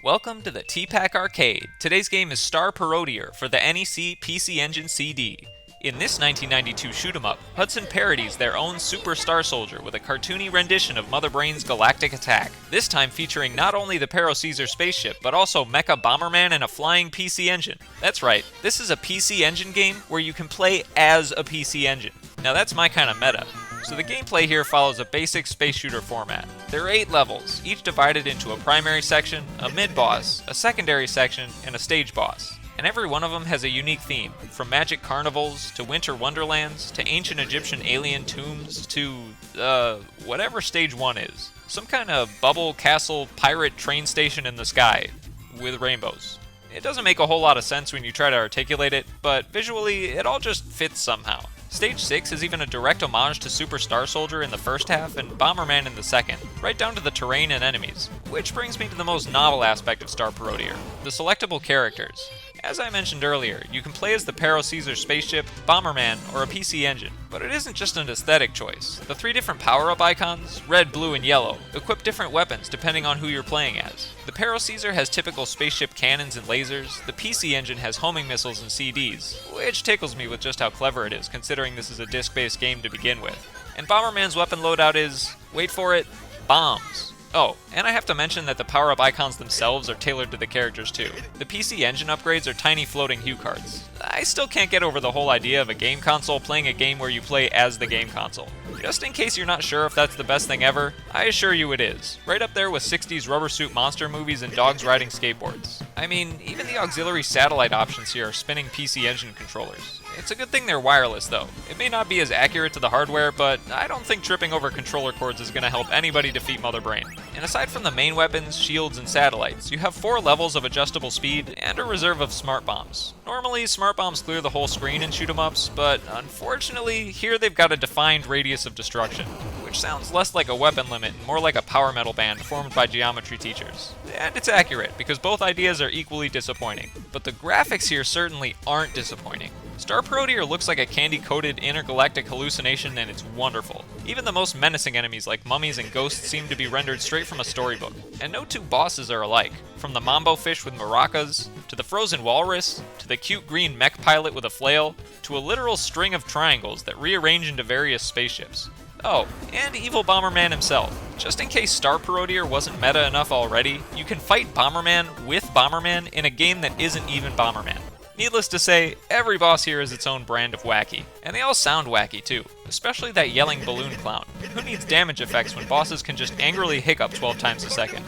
Welcome to the T-Pac Arcade. Today's game is Star Parodier for the NEC PC Engine CD. In this 1992 shoot-'em-up, Hudson parodies their own Super Star Soldier with a cartoony rendition of Mother Brain's Galactic Attack, this time featuring not only the Parodier spaceship, but also Mecha Bomberman and a flying PC engine. That's right, this is a PC Engine game where you can play as a PC engine. Now that's my kind of meta. So the gameplay here follows a basic space shooter format. There are 8 levels, each divided into a primary section, a mid-boss, a secondary section, and a stage boss. And every one of them has a unique theme, from magic carnivals, to winter wonderlands, to ancient Egyptian alien tombs, to, whatever stage 1 is. Some kind of bubble castle pirate train station in the sky, with rainbows. It doesn't make a whole lot of sense when you try to articulate it, but visually, it all just fits somehow. Stage 6 is even a direct homage to Super Star Soldier in the first half and Bomberman in the second, right down to the terrain and enemies. Which brings me to the most novel aspect of Star Parodier, the selectable characters. As I mentioned earlier, you can play as the Parodier spaceship, Bomberman, or a PC engine. But it isn't just an aesthetic choice. The 3 different power-up icons, red, blue, and yellow, equip different weapons depending on who you're playing as. The Parodier has typical spaceship cannons and lasers, the PC engine has homing missiles and CDs, which tickles me with just how clever it is considering this is a disc-based game to begin with. And Bomberman's weapon loadout is, wait for it, bombs. Oh, and I have to mention that the power-up icons themselves are tailored to the characters too. The PC engine upgrades are tiny floating hue cards. I still can't get over the whole idea of a game console playing a game where you play as the game console. Just in case you're not sure if that's the best thing ever, I assure you it is. Right up there with 60s rubber suit monster movies and dogs riding skateboards. I mean, even the auxiliary satellite options here are spinning PC engine controllers. It's a good thing they're wireless though. It may not be as accurate to the hardware, but I don't think tripping over controller cords is going to help anybody defeat Mother Brain. And aside from the main weapons, shields, and satellites, you have 4 levels of adjustable speed and a reserve of smart bombs. Normally, smart bombs clear the whole screen in shoot-'em-ups, but unfortunately, here they've got a defined radius of destruction, which sounds less like a weapon limit and more like a power metal band formed by geometry teachers. And it's accurate, because both ideas are equally disappointing. But the graphics here certainly aren't disappointing. Star Parodier looks like a candy-coated intergalactic hallucination and it's wonderful. Even the most menacing enemies like mummies and ghosts seem to be rendered straight from a storybook. And no 2 bosses are alike, from the mambo fish with maracas, to the frozen walrus, to the cute green mech pilot with a flail, to a literal string of triangles that rearrange into various spaceships. Oh, and evil Bomberman himself. Just in case Star Parodier wasn't meta enough already, you can fight Bomberman with Bomberman in a game that isn't even Bomberman. Needless to say, every boss here is its own brand of wacky. And they all sound wacky too, especially that yelling balloon clown. Who needs damage effects when bosses can just angrily hiccup 12 times a second?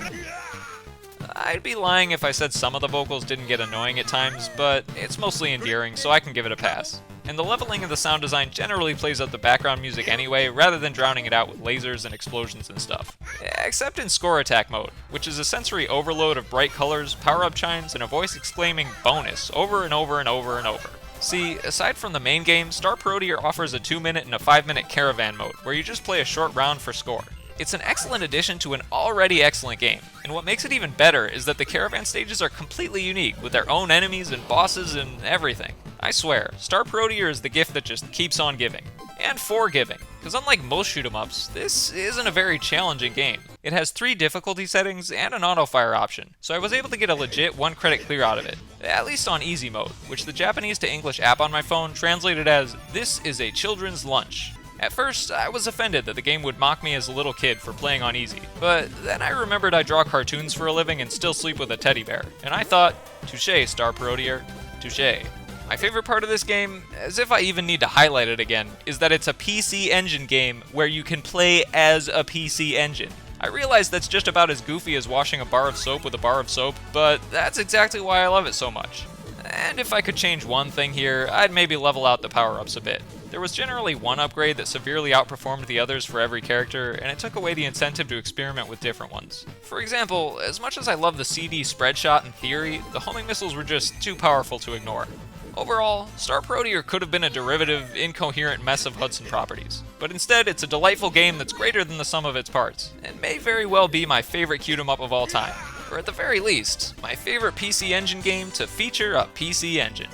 I'd be lying if I said some of the vocals didn't get annoying at times, but it's mostly endearing, so I can give it a pass. And the leveling of the sound design generally plays up the background music anyway, rather than drowning it out with lasers and explosions and stuff. Except in score attack mode, which is a sensory overload of bright colors, power-up chimes, and a voice exclaiming bonus over and over and over and over. See, aside from the main game, Star Parodier offers a 2-minute and a 5-minute caravan mode, where you just play a short round for score. It's an excellent addition to an already excellent game, and what makes it even better is that the caravan stages are completely unique, with their own enemies and bosses and everything. I swear, Star Parodier is the gift that just keeps on giving. And forgiving, because unlike most shoot-'em-ups, this isn't a very challenging game. It has 3 difficulty settings and an auto-fire option, so I was able to get a legit 1 credit clear out of it, at least on easy mode, which the Japanese to English app on my phone translated as, "This is a children's lunch." At first, I was offended that the game would mock me as a little kid for playing on easy, but then I remembered I draw cartoons for a living and still sleep with a teddy bear, and I thought, touché, Star Parodier, touché. My favorite part of this game, as if I even need to highlight it again, is that it's a PC engine game where you can play as a PC engine. I realize that's just about as goofy as washing a bar of soap with a bar of soap, but that's exactly why I love it so much. And if I could change one thing here, I'd maybe level out the power-ups a bit. There was generally one upgrade that severely outperformed the others for every character, and it took away the incentive to experiment with different ones. For example, as much as I love the CD spread shot in theory, the homing missiles were just too powerful to ignore. Overall, Star Parodier could have been a derivative, incoherent mess of Hudson properties, but instead it's a delightful game that's greater than the sum of its parts, and may very well be my favorite shoot-'em-up of all time, or at the very least, my favorite PC Engine game to feature a PC engine.